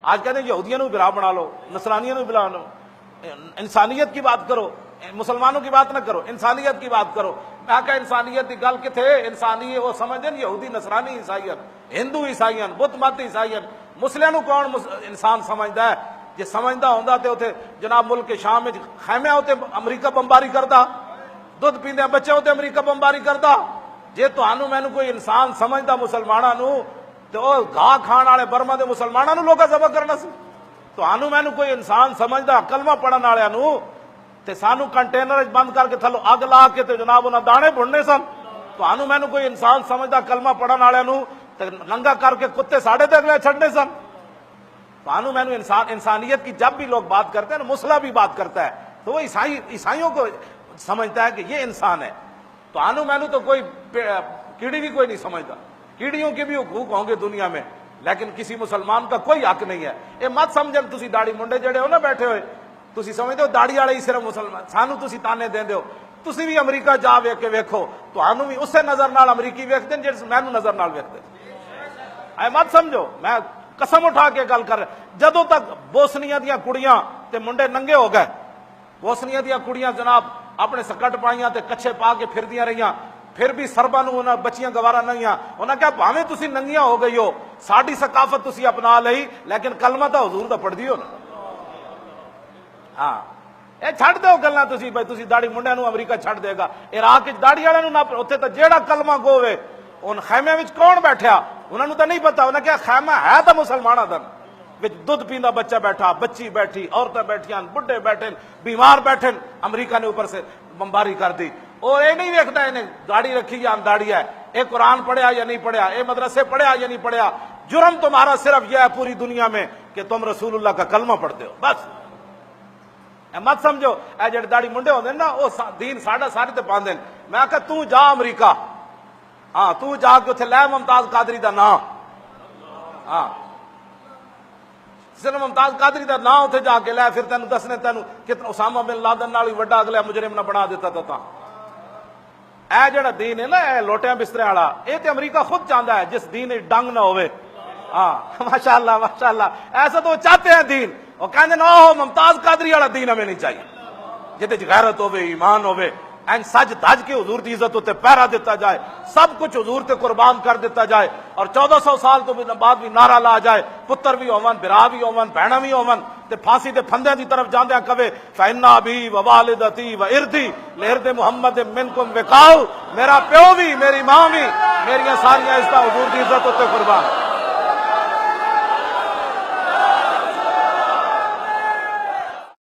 آج کہتے ہیں یہودیوں کو برا بنا لو، نصرانیوں کو بلا لو، انسانیت کی بات کرو، مسلمانوں کی بات نہ کرو، انسانیت کی بات کرو۔ میں کہا انسانیت کی گل کتھے؟ انسانی وہ سمجھتے ہیں یہودی نصرانی عیسائیت، ہندو عیسائیت، بت مت عیسائیت، مسلموں کو کون انسان سمجھتا ہے؟ جی سمجھتا ہوندا تے اوتھے جناب ملک کے شام وچ خیمے ہوتے امریکہ بمباری کردا، دودھ پیندے بچے ہوتے امریکہ بمباری کردا۔ جے تانوں مینوں کوئی انسان سمجھدا مسلماناں نو تے او گھا کھان والے برما دے مسلماناں نو لوکاں ذبح کرنا سی۔ تانوں مینوں کوئی انسان سمجھدا کلمہ پڑھن والےاں نو تے سانو کنٹینر بند کر کے تھلو اگ لا کے تے جناب انہاں دانے بھننے سن۔ تانوں مینوں کوئی انسان سمجھدا کلمہ پڑھن والےاں نو تے ننگا کر کے کتے ساڑے تے اگلے چھڈنے سن۔ تانوں مینوں انسانیت کی جب بھی لوگ بات کرتے ہیں نا، مسلح بھی بات کرتا ہے تو وہ عیسائیوں کو سمجھتا ہے کہ یہ انسان ہے۔ تو آنو مینو تو کوئی کیڑی بھی کوئی نہیں سمجھتا، کیڑیوں کے بھی حقوق ہوں گے دنیا میں، لیکن کسی مسلمان کا کوئی حق نہیں ہے۔ یہ مت سمجھن تسی داڑھی منڈے جڑے ہو نا بیٹھے ہوئے، تسی سمجھتے ہو داڑھی والے ہی صرف مسلمان، سانو تسی تانے دیندے ہو۔ تسی بھی امریکہ جا ویکھ کے ویکھو تو آنو بھی اسے نظر نال امریکی ویکھتے ہیں جس مینو نظر نال ویکھتے ہیں۔ اے مت سمجھو، میں قسم اٹھا کے گل کر رہا، جدوں تک بوسنیا دیا کڑیاں تے منڈے ننگے ہو گئے، بوسنیا دیا کڑیاں جناب اپنے سکٹ پائیاں تے کچھے پا کے پھردیاں رہیاں، پھر بھی سرباں نوں انہاں بچیاں گوارا نہیں آ، انہاں کہا بھاویں تسی ننگیاں ہو گئی ہو، ساڈی ثقافت تسی اپنا لئی، لیکن کلمہ تا حضور دا پڑھ دیو نا۔ ہاں اے چھڈ دیو گلاں تسی بھائی تسی داڑھی منڈیاں نوں امریکہ چھڈ دے گا، عراق وچ داڑھی والے نوں نہ اوتھے تے جیڑا کلمہ گووے ان خیمے وچ کون بیٹھیا انہاں نوں تے نہیں پتا، انہاں کہا خیمہ ہے تے مسلماناں دا وچ دودھ پیندا بچہ بیٹھا، بچی بیٹھی، عورتیں بیٹھیاں، بڈھے بیٹھے، بیمار بیٹھے، امریکہ نے اوپر سے بمباری کر دی۔ اور یہ نہیں دیکھتا انہیں داڑھی رکھی یا انداڑھی ہے، اے قرآن پڑھیا یا نہیں پڑھیا، اے مدرسے پڑھیا یا نہیں پڑھیا۔ جرم تمہارا صرف یہ ہے پوری دنیا میں کہ تم رسول اللہ کا کلمہ پڑھتے ہو، بس۔ اے مت سمجھو اے جڑے داڑھی منڈے ہوندے نا وہ دین ساڈا سارے تے پاندے۔ میں کہ تو جا امریکہ، ہاں تو جا کے اتنے لے ممتاز قادری دا نام، ہاں صرف ممتاز قادری دا نام اتنے جا کے لے، پھر تینوں دسنے تینوں کتنا اسامہ بن لادن نال وڈا اگلا مجرم نہ بنا دیتا تھا۔ اے جڑا دین ہے نا اے لوٹیاں بسترے والا، اے تے امریکہ خود چاہتا ہے جس دین ڈنگ نہ ہوئے۔ ہاں ماشاءاللہ ماشاءاللہ، ایسا تو وہ چاہتے ہیں دین، وہ کہتے ہیں نو ممتاز قادری والا دین ہمیں نہیں چاہیے، جہدے غیرت ہوے، ایمان ہوے، این سج دھج کے حضور دی عزت تے پہرا دیتا جائے، سب کچھ حضور تے قربان کر دیتا جائے، اور 1400 سال تو بعد بھی نعرہ لا جائے، پتر بھی ہون، برا بھی ہون، بہنا بھی ہون، تے پھانسی دے پھندے دی طرف جاندیاں کہے فإن أبي ووالدتي وإرضي لعرض محمد منکم وقاؤ، میرا پیو بھی، میری ماں بھی، میری ساری عزت حضور دی عزت تے قربان۔